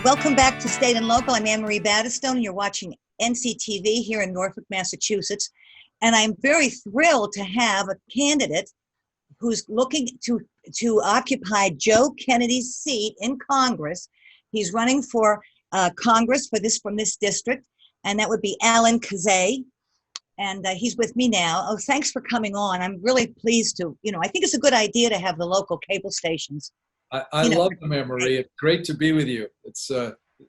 Welcome back to State and Local. I'm Anne-Marie Battistone, and you're watching NCTV here in Norfolk, Massachusetts. And I'm very thrilled to have a candidate who's looking to occupy Joe Kennedy's seat in Congress. He's running for Congress from this district, and that would be Alan Khazei. And he's with me now. Oh, thanks for coming on. I'm really pleased to, I think it's a good idea to have the local cable stations. I love them, Anne-Marie. It's great to be with you. It's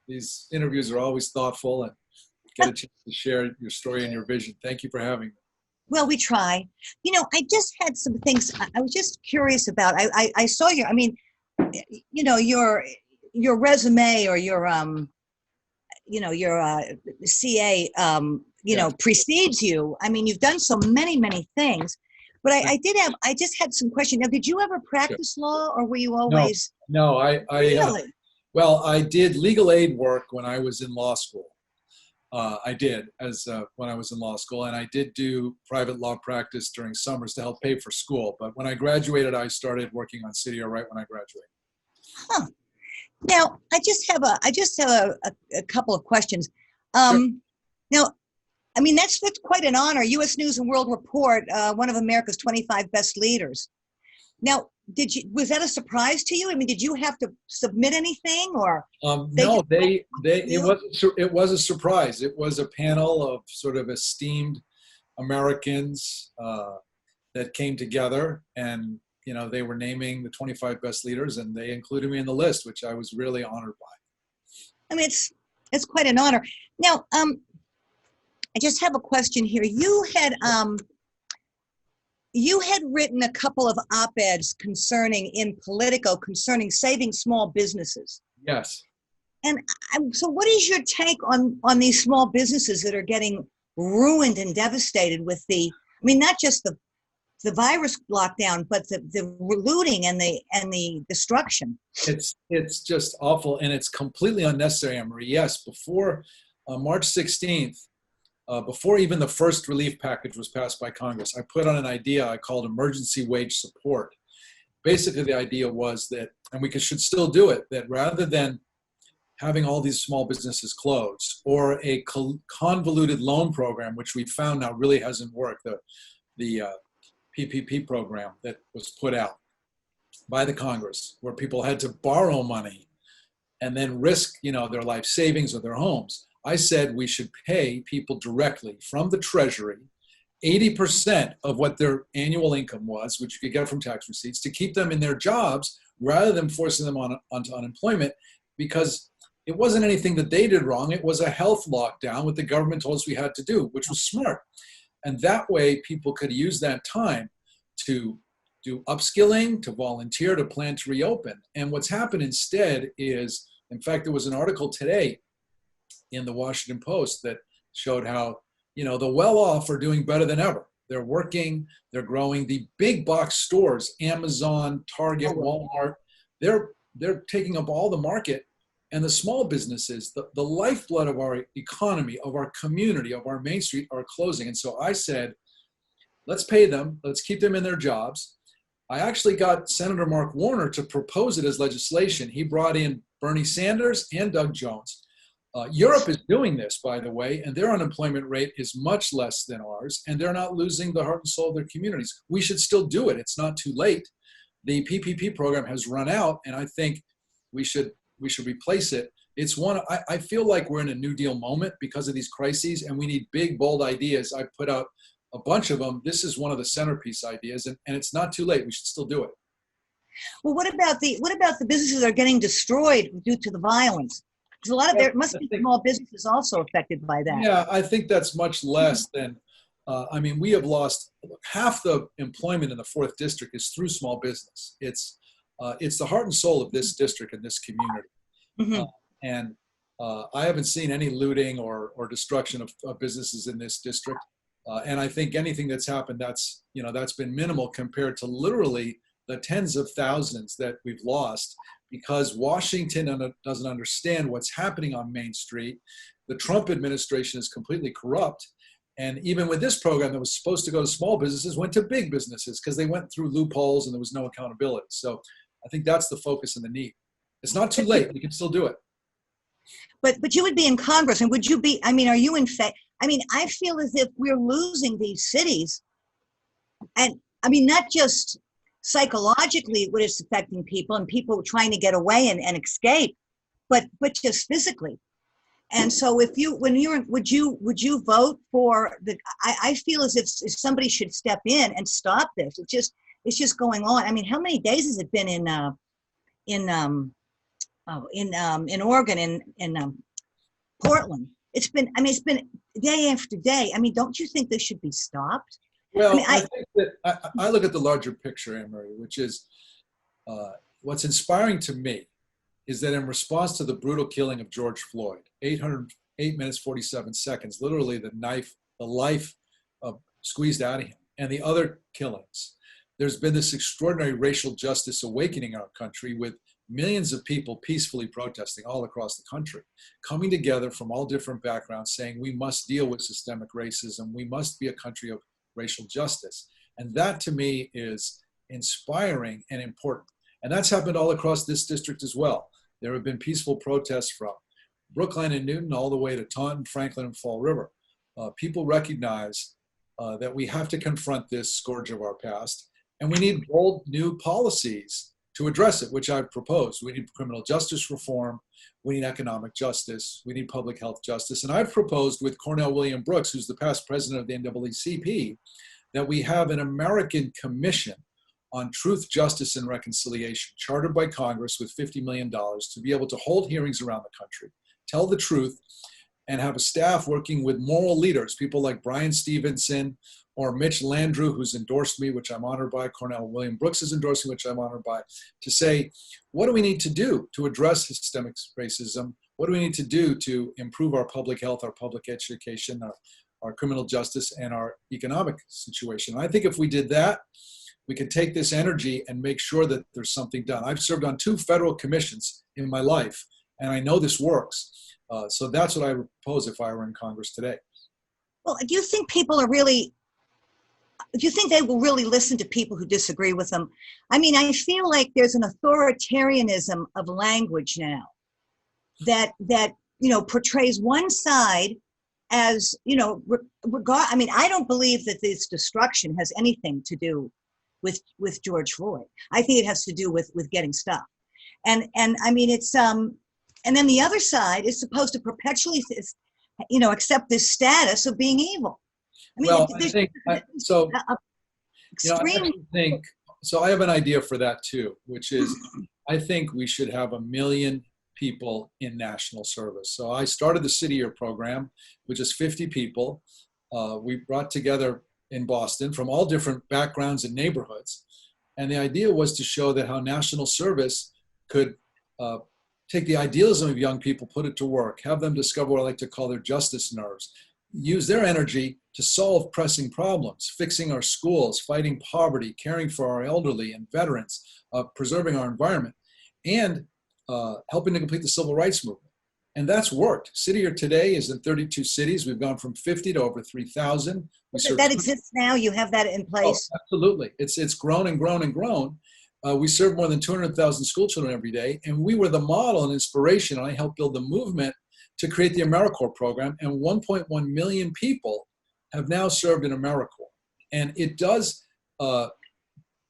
these interviews are always thoughtful and get a chance to share your story and your vision. Thank you for having me. Well, we try. I just had some things I was just curious about. I saw your resume or your CA precedes you. I mean, you've done so many things. But I just had some questions. Now, did you ever practice law, or were you always? No, Really? I did legal aid work when I was in law school. I did when I was in law school, and I did do private law practice during summers to help pay for school. But when I graduated, I started working on City right when I graduated. Huh. Now, I just have a couple of questions. Sure. Now, I mean, that's quite an honor. U.S. News and World Report, one of America's 25 best leaders. Now, was that a surprise to you? I mean, did you have to submit anything, or? No, it was a surprise. It was a panel of sort of esteemed Americans that came together, and they were naming the 25 best leaders, and they included me in the list, which I was really honored by. I mean, it's quite an honor. Now, I just have a question here. You had written a couple of op-eds concerning saving small businesses. Yes. And so what is your take on these small businesses that are getting ruined and devastated with not just the virus lockdown, but the looting and the destruction? It's just awful, and it's completely unnecessary, Anne-Marie. Yes, before March 16th, before even the first relief package was passed by Congress, I put on an idea I called emergency wage support. Basically, the idea was that, and we should still do it, that rather than having all these small businesses close, or a convoluted loan program, which we found now really hasn't worked, the PPP program that was put out by the Congress, where people had to borrow money and then risk their life savings or their homes. I said we should pay people directly from the Treasury 80% of what their annual income was, which you could get from tax receipts, to keep them in their jobs rather than forcing them onto unemployment, because it wasn't anything that they did wrong. It was a health lockdown, what the government told us we had to do, which was smart. And that way people could use that time to do upskilling, to volunteer, to plan to reopen. And what's happened instead is, in fact, there was an article today in the Washington Post that showed how, the well-off are doing better than ever. They're working, they're growing. The big box stores, Amazon, Target, Walmart, they're taking up all the market. And the small businesses, the lifeblood of our economy, of our community, of our Main Street, are closing. And so I said, let's pay them, let's keep them in their jobs. I actually got Senator Mark Warner to propose it as legislation. He brought in Bernie Sanders and Doug Jones. Europe is doing this, by the way, and their unemployment rate is much less than ours, and they're not losing the heart and soul of their communities. We should still do it. It's not too late. The PPP program has run out, and I think we should replace it. It's I feel like we're in a New Deal moment because of these crises, and we need big, bold ideas. I put out a bunch of them. This is one of the centerpiece ideas, and it's not too late. We should still do it. Well, what about the businesses that are getting destroyed due to the violence? There must be small businesses also affected by that. Yeah, I think that's much less than, we have lost half the employment in the 4th District is through small business. It's the heart and soul of this district and this community. Mm-hmm. I haven't seen any looting or destruction of businesses in this district. And I think anything that's happened, that's been minimal compared to literally the tens of thousands that we've lost, because Washington doesn't understand what's happening on Main Street. The Trump administration is completely corrupt. And even with this program that was supposed to go to small businesses, went to big businesses because they went through loopholes and there was no accountability. So I think that's the focus and the need. It's not too late. We can still do it. But you would be in Congress, and would you be? I mean, are you in fact? I mean, I feel as if we're losing these cities, and I mean, not just psychologically, what it's affecting people and people trying to get away and escape, but just physically. And so, if you, when you're, would you vote for the? I feel as if somebody should step in and stop this. It's just going on. I mean, how many days has it been in in Oregon, in Portland? It's been, I mean, it's been day after day. I mean, don't you think this should be stopped? I Well, mean, I think that I look at the larger picture, Anne Marie, which is what's inspiring to me is that in response to the brutal killing of George Floyd, 8 minutes, 47 seconds, literally the life squeezed out of him, and the other killings, there's been this extraordinary racial justice awakening in our country with millions of people peacefully protesting all across the country, coming together from all different backgrounds, saying we must deal with systemic racism, we must be a country of racial justice. And that to me is inspiring and important. And that's happened all across this district as well. There have been peaceful protests from Brookline and Newton all the way to Taunton, Franklin, and Fall River. People recognize that we have to confront this scourge of our past, and we need bold new policies to address it, which I've proposed. We need criminal justice reform, we need economic justice, we need public health justice. And I've proposed with Cornell William Brooks, who's the past president of the NAACP, that we have an American Commission on Truth, Justice, and Reconciliation, chartered by Congress with $50 million to be able to hold hearings around the country, tell the truth, and have a staff working with moral leaders, people like Brian Stevenson or Mitch Landrieu, who's endorsed me, which I'm honored by, Cornell William Brooks is endorsing, which I'm honored by, to say, what do we need to do to address systemic racism? What do we need to do to improve our public health, our public education, our criminal justice, and our economic situation? And I think if we did that, we could take this energy and make sure that there's something done. I've served on 2 federal commissions in my life, and I know this works. So that's what I would propose if I were in Congress today. well, do you think people are really? Do you think they will really listen to people who disagree with them? I mean, I feel like there's an authoritarianism of language now that portrays one side as regard. I mean, I don't believe that this destruction has anything to do with George Floyd. I think it has to do with getting stuff. And I mean, it's and then the other side is supposed to perpetually accept this status of being evil. I mean, Well, I think so. Extreme. So. I have an idea for that too, which is I think we should have 1 million people in national service. So I started the City Year program, which is 50 people. We brought together in Boston from all different backgrounds and neighborhoods. And the idea was to show that how national service could take the idealism of young people, put it to work, have them discover what I like to call their justice nerves, use their energy to solve pressing problems, fixing our schools, fighting poverty, caring for our elderly and veterans, preserving our environment, and helping to complete the civil rights movement. And that's worked. City Year today is in 32 cities. We've gone from 50 to over 3,000. That exists now? You have that in place? Oh, absolutely. It's grown and grown and grown. We serve more than 200,000 school children every day. And we were the model and inspiration. And I helped build the movement to create the AmeriCorps program. And 1.1 million people have now served in AmeriCorps. And it does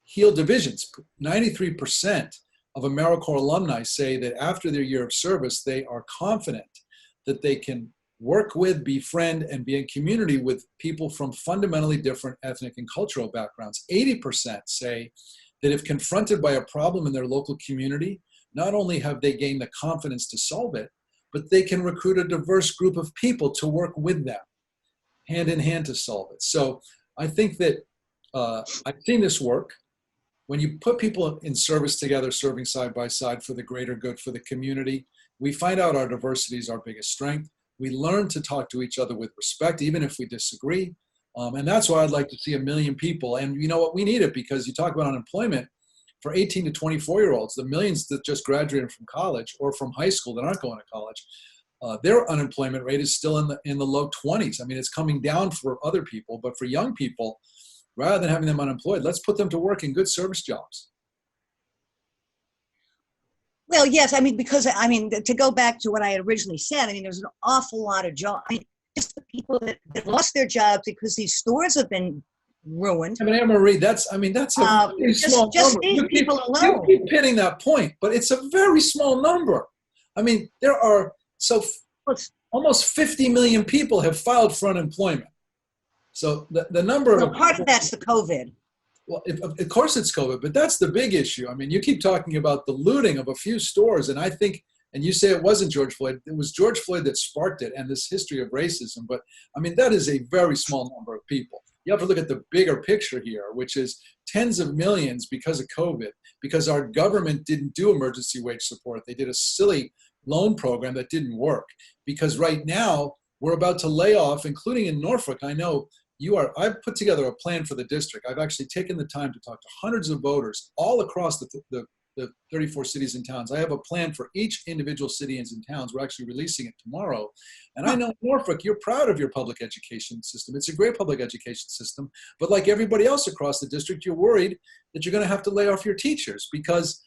heal divisions. 93% of AmeriCorps alumni say that after their year of service, they are confident that they can work with, befriend, and be in community with people from fundamentally different ethnic and cultural backgrounds. 80% say that if confronted by a problem in their local community, not only have they gained the confidence to solve it, but they can recruit a diverse group of people to work with them, hand in hand to solve it. So I think that I've seen this work. When you put people in service together, serving side by side for the greater good, for the community, we find out our diversity is our biggest strength. We learn to talk to each other with respect, even if we disagree. And that's why I'd like to see 1 million people. And you know what? We need it, because you talk about unemployment for 18 to 24-year-olds, the millions that just graduated from college or from high school that aren't going to college, their unemployment rate is still in the low 20s. I mean, it's coming down for other people, but for young people, rather than having them unemployed, let's put them to work in good service jobs. Well, yes, I mean, because I mean, to go back to what I had originally said, I mean, there's an awful lot of jobs. I mean, just the people that lost their jobs because these stores have been ruined. I mean, Anne Marie, that's a very small Just number. these people You alone. keep hitting that point, but it's a very small number. I mean, there are almost 50 million people have filed for unemployment. So the number Well, of part of that's the COVID. well, of course it's COVID, but that's the big issue. I mean, you keep talking about the looting of a few stores, and I think, and you say it wasn't George Floyd, it was George Floyd that sparked it and this history of racism. But I mean, that is a very small number of people. You have to look at the bigger picture here, which is tens of millions because of COVID, because our government didn't do emergency wage support. They did a silly loan program that didn't work. Because right now, we're about to lay off, including in Norfolk. I know I've put together a plan for the district. I've actually taken the time to talk to hundreds of voters all across the 34 cities and towns. I have a plan for each individual city and towns. We're actually releasing it tomorrow. And I know Norfolk, you're proud of your public education system. It's a great public education system. But like everybody else across the district, you're worried that you're going to have to lay off your teachers because,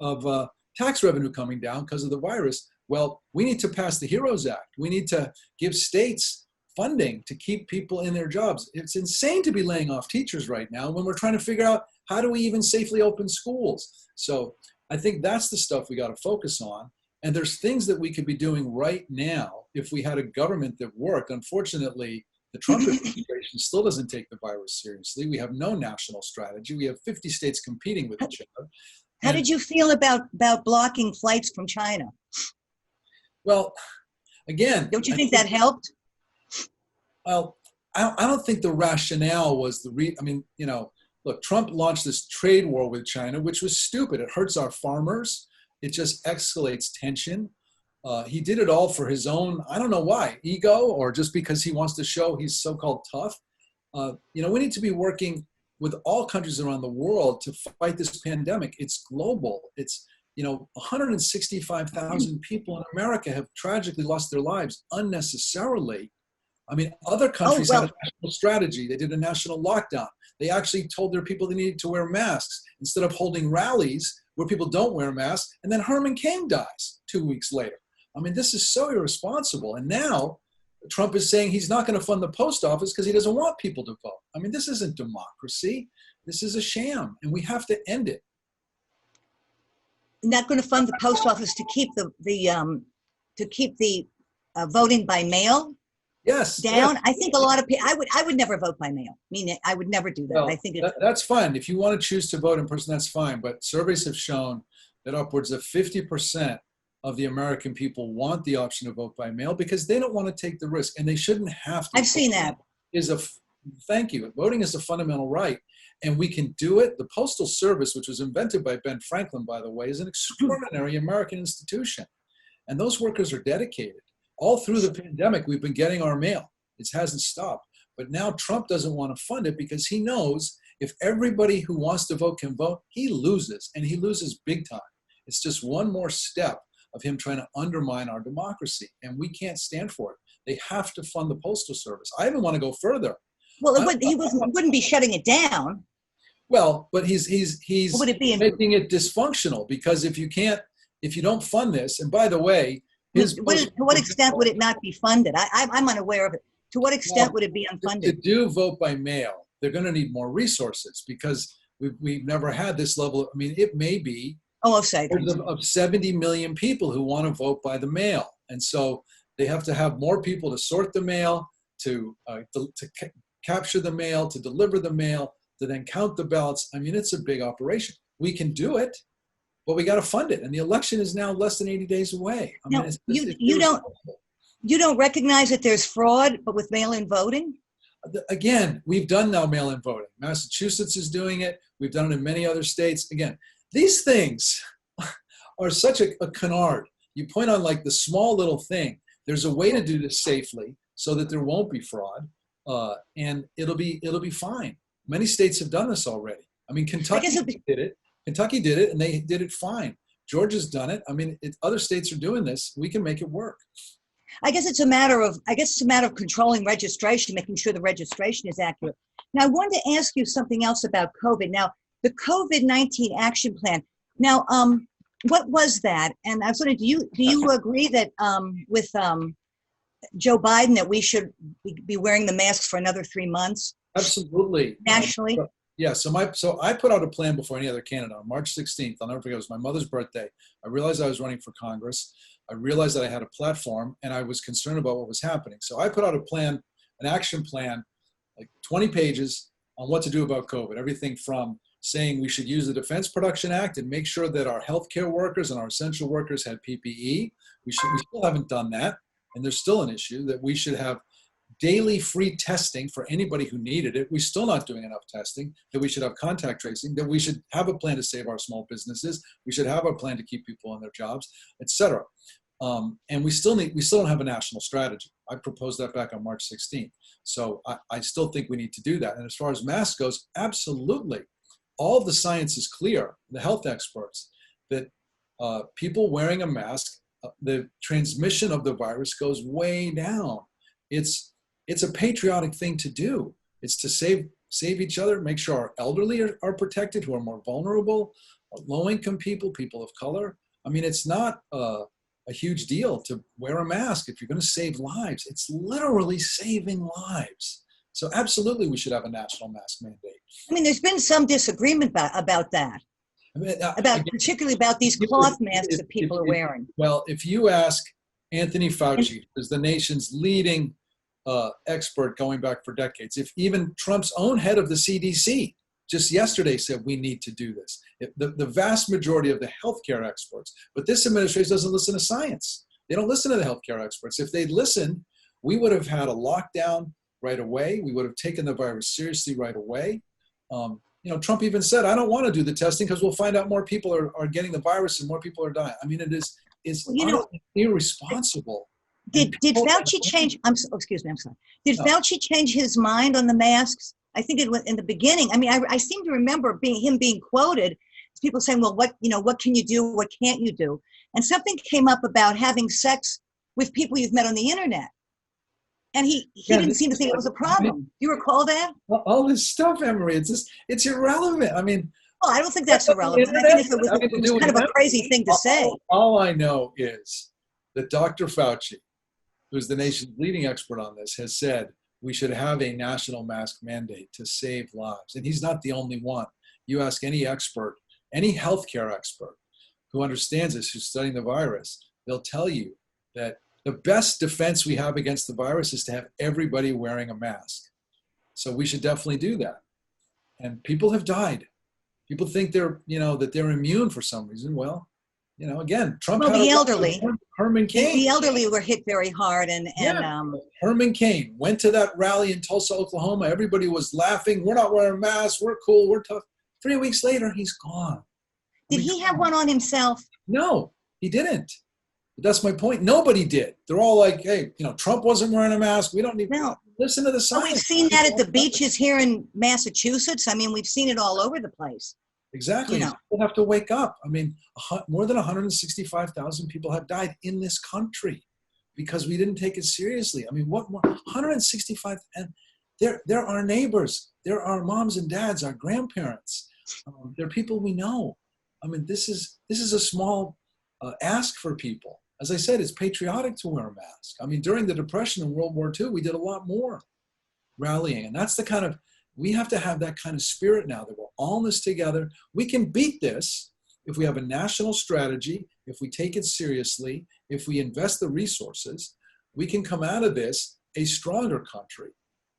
of tax revenue coming down because of the virus. Well, we need to pass the HEROES Act. We need to give states funding to keep people in their jobs. It's insane to be laying off teachers right now when we're trying to figure out how do we even safely open schools. So I think that's the stuff we got to focus on. And there's things that we could be doing right now if we had a government that worked. Unfortunately, the Trump administration still doesn't take the virus seriously. We have no national strategy. We have 50 states competing with each other. How did you feel about blocking flights from China? Well, again, don't you think that helped? Well, I don't think the rationale was look, Trump launched this trade war with China, which was stupid. It hurts our farmers. It just escalates tension. He did it all for his own, I don't know why, ego, or just because he wants to show he's so-called tough. We need to be working with all countries around the world to fight this pandemic. It's global. It's 165,000 people in America have tragically lost their lives unnecessarily. I mean, other countries had a national strategy. They did a national lockdown. They actually told their people they needed to wear masks instead of holding rallies where people don't wear masks. And then Herman Cain dies 2 weeks later. I mean, this is so irresponsible. And now Trump is saying he's not going to fund the post office because he doesn't want people to vote. I mean, this isn't democracy. This is a sham, and we have to end it. Not going to fund the post office to keep the voting by mail. Yes. Down. Yes. I think a lot of people. I would never vote by mail. I would never do that. Well, I think that's fine. If you want to choose to vote in person, that's fine. But surveys have shown that upwards of 50% of the American people want the option to vote by mail because they don't want to take the risk, and they shouldn't have to. I've seen that. Thank you. Voting is a fundamental right, and we can do it. The Postal Service, which was invented by Ben Franklin, by the way, is an extraordinary American institution, and those workers are dedicated. All through the pandemic, we've been getting our mail. It hasn't stopped. But now Trump doesn't want to fund it because he knows if everybody who wants to vote can vote, he loses, and he loses big time. It's just one more step of him trying to undermine our democracy, and we can't stand for it. They have to fund the Postal Service. I even want to go further. Well, he wouldn't be shutting it down. Well, but he's making it dysfunctional because if you don't fund this, and by the way, to what extent would it not be funded? I'm unaware of it. To what extent would it be unfunded? To do vote by mail, they're going to need more resources because we've never had this level. I mean, it may be of 70 million people who want to vote by the mail. And so they have to have more people to sort the mail, to capture the mail, to deliver the mail, to then count the ballots. I mean, it's a big operation. We can do it, but we got to fund it. And the election is now less than 80 days away. I mean, you don't recognize that there's fraud, but with mail-in voting? Again, we've done now mail-in voting. Massachusetts is doing it. We've done it in many other states. Again, these things are such a canard. You point on like the small little thing. There's a way to do this safely so that there won't be fraud, and it'll be fine. Many states have done this already. I mean, Kentucky did it. Kentucky did it, and they did it fine. Georgia's done it. I mean, other states are doing this. We can make it work. I guess it's a matter of controlling registration, making sure the registration is accurate. Now, I wanted to ask you something else about COVID. Now, the COVID-19 action plan. Now, what was that? And I was wondering, do you agree that with Joe Biden that we should be wearing the masks for another 3 months Absolutely. nationally? Yeah, so I put out a plan before any other candidate on March 16th. I'll never forget, it was my mother's birthday. I realized I was running for Congress. I realized that I had a platform, and I was concerned about what was happening. So I put out a plan, an action plan, like 20 pages on what to do about COVID. Everything from saying we should use the Defense Production Act and make sure that our healthcare workers and our essential workers had PPE. We still haven't done that, and there's still an issue that we should have daily free testing for anybody who needed it. We're still not doing enough testing, that we should have contact tracing, that we should have a plan to save our small businesses. We should have a plan to keep people on their jobs, et cetera. And we still don't have a national strategy. I proposed that back on March 16th. So I still think we need to do that. And as far as masks goes, absolutely. All of the science is clear, the health experts, that people wearing a mask, the transmission of the virus goes way down. It's a patriotic thing to do. It's to save each other, make sure our elderly are protected, who are more vulnerable, low-income people, people of color. I mean, it's not a huge deal to wear a mask if you're going to save lives. It's literally saving lives. So absolutely, we should have a national mask mandate. I mean, there's been some disagreement about that, I mean, particularly about these cloth masks that people are wearing. Well, if you ask Anthony Fauci, who's the nation's leading expert going back for decades, if even Trump's own head of the CDC just yesterday said we need to do this. The vast majority of the healthcare experts, but this administration doesn't listen to science. They don't listen to the healthcare experts. If they'd listened, we would have had a lockdown right away. We would have taken the virus seriously right away. Trump even said, I don't want to do the testing because we'll find out more people are getting the virus and more people are dying. I mean, it's irresponsible. Did Fauci change? Excuse me. I'm sorry. Did Fauci change his mind on the masks? I think it was in the beginning. I mean, I seem to remember him being quoted as people saying, "Well, what can you do? What can't you do?" And something came up about having sex with people you've met on the internet, and he didn't seem to think it was a problem. Do you recall that? All this stuff, Emery, it's irrelevant. I mean, oh, I don't think that's irrelevant. I think it was kind of a crazy thing to say. All I know is that Dr. Fauci, who's the nation's leading expert on this, has said we should have a national mask mandate to save lives. And he's not the only one. You ask any expert, any healthcare expert who understands this, who's studying the virus, they'll tell you that the best defense we have against the virus is to have everybody wearing a mask. So we should definitely do that. And people have died. People think that they're immune for some reason. Well, again, Trump. Well, the elderly. Herman Cain. The elderly were hit very hard, and Herman Cain went to that rally in Tulsa, Oklahoma. Everybody was laughing. We're not wearing masks. We're cool. We're tough. 3 weeks later, he's gone. Did he have one on himself? No, he didn't. But that's my point. Nobody did. They're all like, "Hey, Trump wasn't wearing a mask. We don't need to listen to the science." Well, we've seen that at the beaches here in Massachusetts. I mean, we've seen it all over the place. Exactly. People have to wake up. I mean, more than 165,000 people have died in this country because we didn't take it seriously. I mean, what more? 165, and they're our neighbors. They're our moms and dads, our grandparents. They're people we know. I mean, this is a small ask for people. As I said, it's patriotic to wear a mask. I mean, during the Depression and World War II, we did a lot more rallying, and that's we have to have that kind of spirit now that we're all in this together. We can beat this if we have a national strategy, if we take it seriously, if we invest the resources. We can come out of this a stronger country.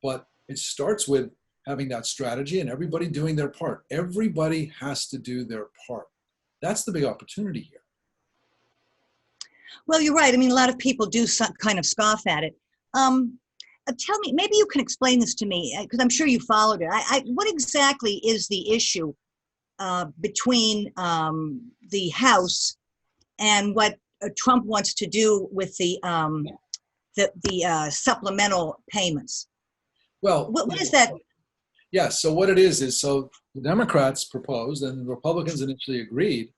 But it starts with having that strategy and everybody doing their part. Everybody has to do their part. That's the big opportunity here. Well, you're right. I mean, a lot of people do kind of scoff at it. Tell me, maybe you can explain this to me, because I'm sure you followed it. What exactly is the issue between the House and what Trump wants to do with the supplemental payments? Well, what is that? Yes. So what it is so the Democrats proposed, and the Republicans initially agreed,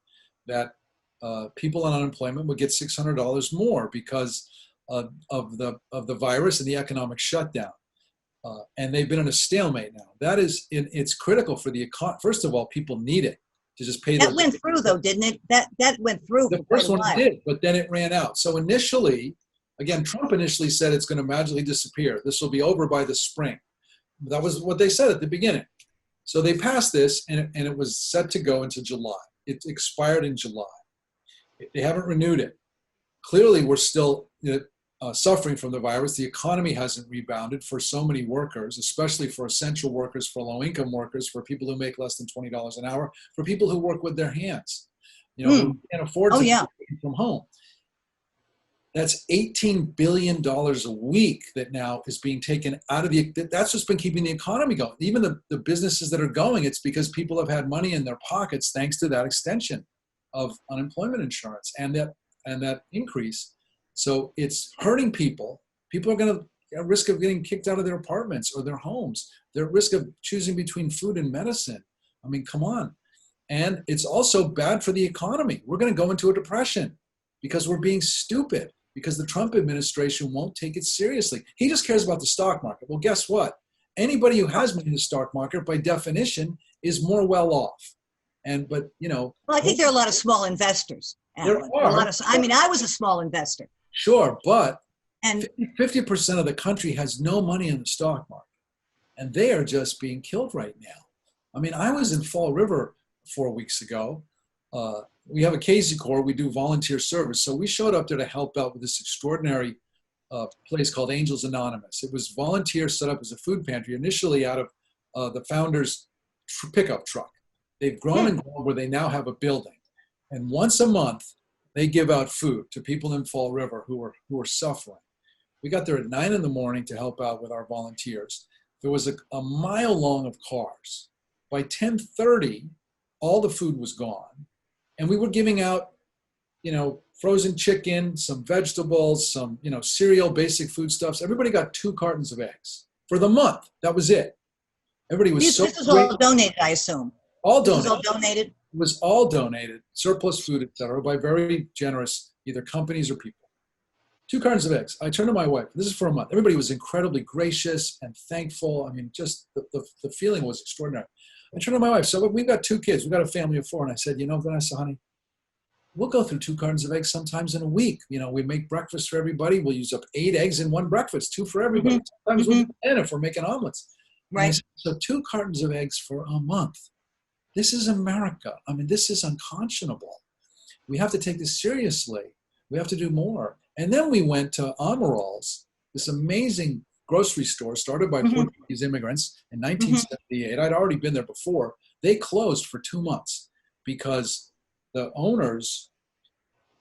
that people on unemployment would get $600 more because of the virus and the economic shutdown. And they've been in a stalemate now. It's critical for the economy. First of all, people need it. to just pay That went through, though, didn't it? That went through the for quite first a one while. did, but then it ran out. So initially, again, Trump initially said it's going to magically disappear. This will be over by the spring. That was what they said at the beginning. So they passed this, and it was set to go into July. It expired in July. They haven't renewed it. Clearly, we're still suffering from the virus. The economy hasn't rebounded for so many workers, especially for essential workers, for low-income workers, for people who make less than $20 an hour, for people who work with their hands, who can't afford to work from home. That's $18 billion a week that now is being taken out of that's what's been keeping the economy going. Even the businesses that are going, it's because people have had money in their pockets thanks to that extension of unemployment insurance and that increase. So it's hurting people. People are going to at risk of getting kicked out of their apartments or their homes. They're at risk of choosing between food and medicine. I mean, come on. And it's also bad for the economy. We're going to go into a depression because we're being stupid, because the Trump administration won't take it seriously. He just cares about the stock market. Well, guess what? Anybody who has money in the stock market, by definition, is more well off. Well, I think there are a lot of small investors. There Alan. are. I was a small investor. Sure, but And 50% of the country has no money in the stock market, and they are just being killed right now. I mean, I was in Fall River 4 weeks ago. We have a Khazei Corps. We do volunteer service. So we showed up there to help out with this extraordinary place called Angels Anonymous. It was volunteers set up as a food pantry, initially out of the founder's pickup truck. They've grown and grown where they now have a building. And once a month, they give out food to people in Fall River who are suffering. We got there at 9 a.m. to help out with our volunteers. There was a mile long of cars. By 10:30, all the food was gone. And we were giving out, frozen chicken, some vegetables, some, cereal, basic foodstuffs. Everybody got 2 cartons of eggs for the month. That was it. Everybody was this was all donated, I assume. All This donated. was all donated. It was all donated, surplus food, et cetera, by very generous either companies or people. 2 cartons of eggs. I turned to my wife. This is for a month. Everybody was incredibly gracious and thankful. I mean, just the feeling was extraordinary. I turned to my wife. So look, we've got 2 kids. We've got a family of 4. And I said, Vanessa, honey, we'll go through 2 cartons of eggs sometimes in a week. We make breakfast for everybody. We'll use up 8 eggs in one breakfast, 2 for everybody. Sometimes we'll do 10 if we're making omelets. Right. Said, so 2 cartons of eggs for a month. This is America. I mean, this is unconscionable. We have to take this seriously. We have to do more. And then we went to Amaral's, this amazing grocery store started by Portuguese immigrants in 1978. I'd already been there before. They closed for 2 months because the owner's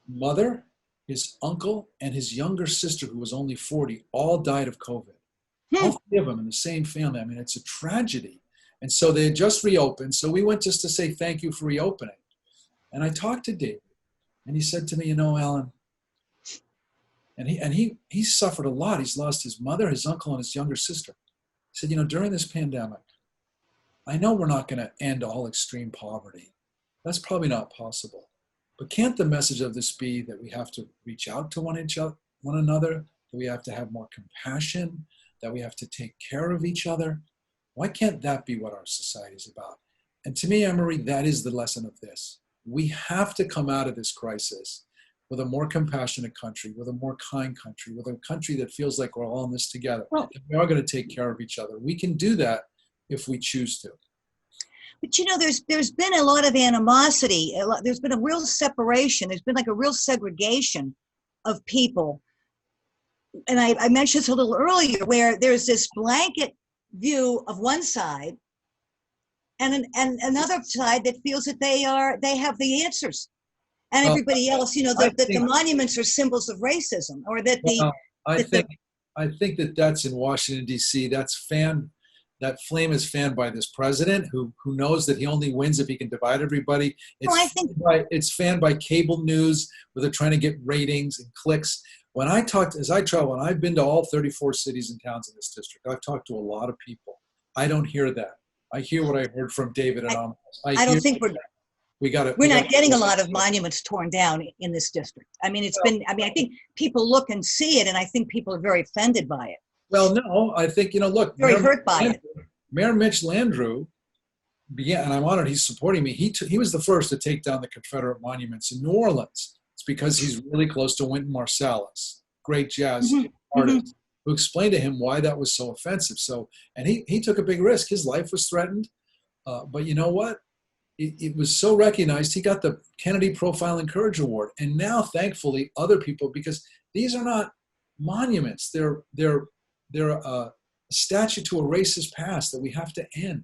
mother, his uncle, and his younger sister, who was only 40, all died of COVID. All 3 of them in the same family. I mean, it's a tragedy. And so they had just reopened. So we went just to say thank you for reopening. And I talked to David, and he said to me, Alan, and he suffered a lot. He's lost his mother, his uncle, and his younger sister. He said, during this pandemic, I know we're not going to end all extreme poverty. That's probably not possible. But can't the message of this be that we have to reach out to one another, that we have to have more compassion, that we have to take care of each other? Why can't that be what our society is about? And to me, Anne-Marie, that is the lesson of this. We have to come out of this crisis with a more compassionate country, with a more kind country, with a country that feels like we're all in this together. Well, we are going to take care of each other. We can do that if we choose to. But there's been a lot of animosity. There's been a real separation. There's been like a real segregation of people. And I mentioned this a little earlier, where there's this blanket view of one side and another side that feels that they have the answers, and everybody else, that the monuments are symbols of racism, or that I think that's in Washington, D.C. That flame is fanned by this president who knows that he only wins if he can divide everybody. It's fanned by cable news where they're trying to get ratings and clicks. As I travel, and I've been to all 34 cities and towns in this district, I've talked to a lot of people. I don't hear that. I hear what I heard from David and Amos. I don't think we're not getting a lot of monuments torn down in this district. I mean, I think people look and see it, and I think people are very offended by it. Well, no, I think, look. Very hurt by it. Mayor Mitch Landrieu began, and I'm honored he's supporting me. He was the first to take down the Confederate monuments in New Orleans. It's because he's really close to Wynton Marsalis, great jazz artist, who explained to him why that was so offensive. So, and he took a big risk. His life was threatened, but you know what? It was so recognized. He got the Kennedy Profile and Courage Award, and now, thankfully, other people, because these are not monuments. They're a statue to a racist past that we have to end.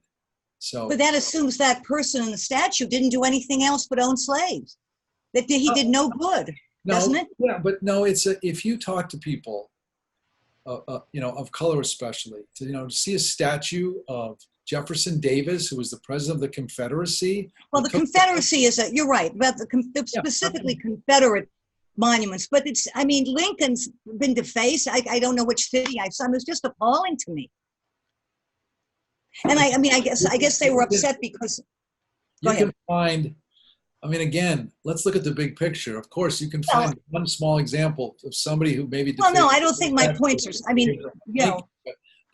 So, but that assumes that person in the statue didn't do anything else but own slaves. That he did no good, doesn't it? Yeah, but no. If you talk to people, of color especially, to see a statue of Jefferson Davis, who was the president of the Confederacy. Well, the Confederacy you're right, about specifically Confederate monuments, but Lincoln's been defaced. I don't know which city I saw. It was just appalling to me. And I guess they were upset because you can find, again, let's look at the big picture. Of course, you can find one small example of somebody who maybe. Well, no, I don't think my points are.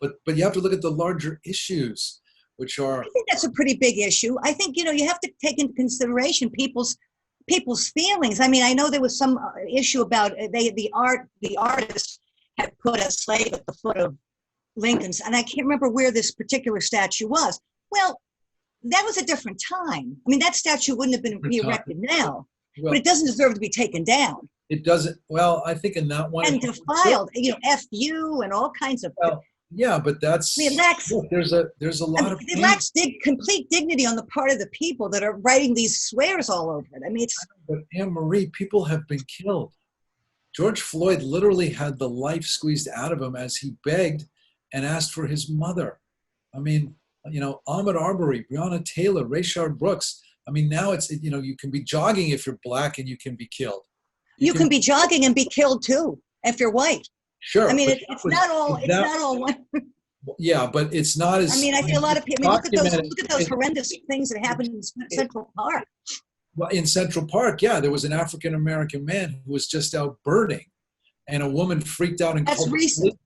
But you have to look at the larger issues, which are. I think that's a pretty big issue. I think you have to take into consideration people's feelings. I know there was some issue about the artist had put a slave at the foot of Lincoln's, and I can't remember where this particular statue was. Well, that was a different time. That statue wouldn't have been erected now, but it doesn't deserve to be taken down. It doesn't. Well, I think in that one. And defiled, FU and all kinds of. Well, yeah, but that's. It lacks. There's a lot of. It lacks complete dignity on the part of the people that are writing these swears all over it. It's. But Anne-Marie, people have been killed. George Floyd literally had the life squeezed out of him as he begged and asked for his mother. Ahmaud Arbery, Breonna Taylor, Rayshard Brooks. Now it's, you can be jogging if you're black and you can be killed. You can be jogging and be killed too if you're white. Sure. It's not all one. Yeah, but it's not as. I see a lot of people. Look at those horrendous things that happened in Central Park. Well, in Central Park, yeah, there was an African American man who was just out birding, and a woman freaked out and. That's recent.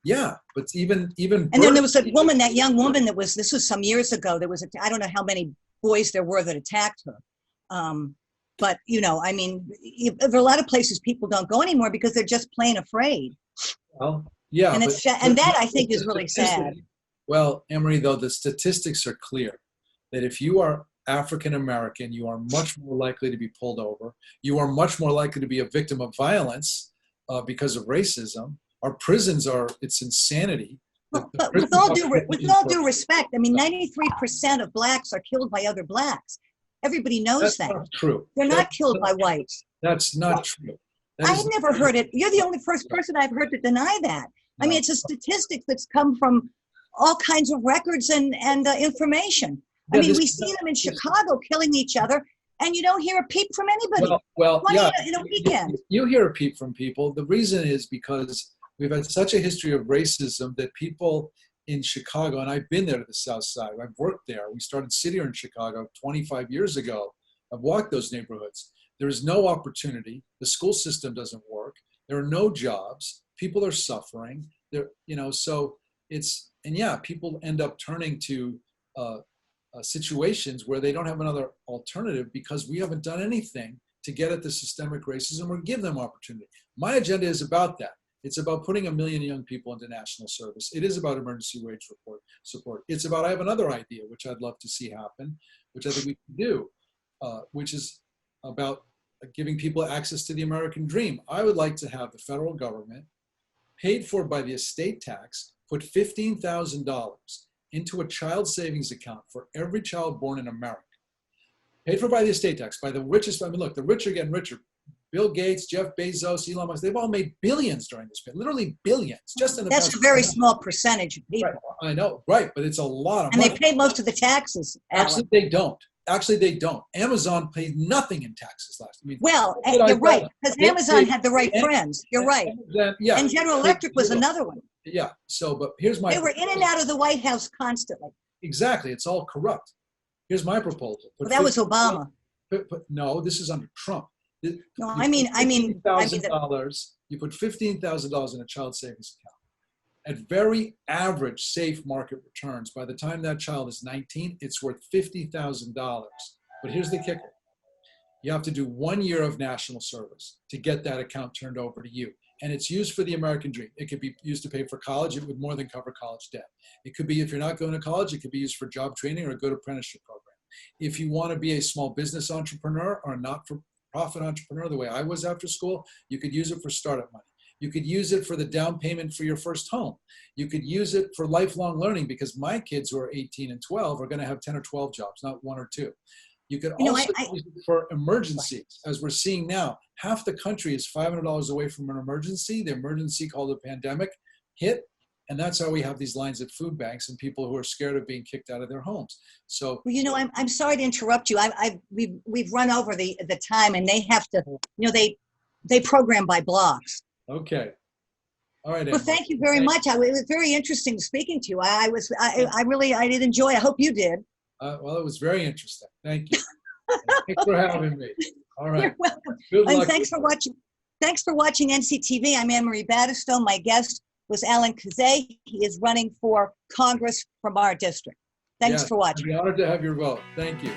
Yeah, but even. And then there was that young woman this was some years ago. There was I don't know how many boys there were that attacked her. But there are a lot of places people don't go anymore because they're just plain afraid. Well, yeah. And that I think is really sad. Well, Anne-Marie, though, the statistics are clear that if you are African American, you are much more likely to be pulled over. You are much more likely to be a victim of violence because of racism. Our prisons it's insanity. But with all due respect, 93% of blacks are killed by other blacks. Everybody knows that. That's not true. They're not killed by whites. That's not true. I've never heard it. You're the only first person I've heard to deny that. No. It's a statistic that's come from all kinds of records and information. We see them in Chicago killing each other, and you don't hear a peep from anybody. Well, yeah. In a weekend. You hear a peep from people. The reason is because we've had such a history of racism that people in Chicago, and I've been there to the South Side. I've worked there. We started City in Chicago 25 years ago. I've walked those neighborhoods. There is no opportunity. The school system doesn't work. There are no jobs. People are suffering. So people end up turning to situations where they don't have another alternative because we haven't done anything to get at the systemic racism or give them opportunity. My agenda is about that. It's about putting 1 million young people into national service. It is about emergency wage support. It's about, I have another idea, which I'd love to see happen, which I think we can do, which is about giving people access to the American dream. I would like to have the federal government, paid for by the estate tax, put $15,000 into a child savings account for every child born in America. Paid for by the estate tax, by the richest. Look, the rich are getting richer. Bill Gates, Jeff Bezos, Elon Musk, they've all made billions during this period, literally billions. Just in the That's a very small percentage of people. Right. I know, right, but it's a lot of money. And they pay most of the taxes. Actually, they don't. Amazon paid nothing in taxes last year. You're right, because Amazon had the right friends. You're right. Yeah. And General Electric was another one. Yeah, but here's my... They were in and out of the White House constantly. Exactly, it's all corrupt. Here's my proposal. That was Obama. No, this is under Trump. $15,000. You put $15,000 in a child savings account. At very average safe market returns, by the time that child is 19, it's worth $50,000. But here's the kicker. You have to do 1 year of national service to get that account turned over to you. And it's used for the American dream. It could be used to pay for college. It would more than cover college debt. It could be, if you're not going to college, it could be used for job training or a good apprenticeship program. If you want to be a small business entrepreneur or a not-for-profit entrepreneur, the way I was after school, you could use it for startup money. You could use it for the down payment for your first home. You could use it for lifelong learning, because my kids who are 18 and 12 are going to have 10 or 12 jobs, not 1 or 2. You could also use it for emergencies, as we're seeing now. Half the country is $500 away from an emergency. The emergency called the pandemic hit, and that's how we have these lines at food banks and people who are scared of being kicked out of their homes. So, well, I'm sorry to interrupt you. We've run over the time, and they have to, they program by blocks. okay. All right. Well, thank you very much. It was very interesting speaking to you. I did enjoy. I hope you did. Well, it was very interesting. Thank you. Thanks for having me. All right. You're welcome. Good luck. And thanks for watching. Thanks for watching NCTV. I'm Anne-Marie Battistone. My guest was Alan Khazei. He is running for Congress from our district. Thanks for watching. I'd be honored to have your vote. Thank you.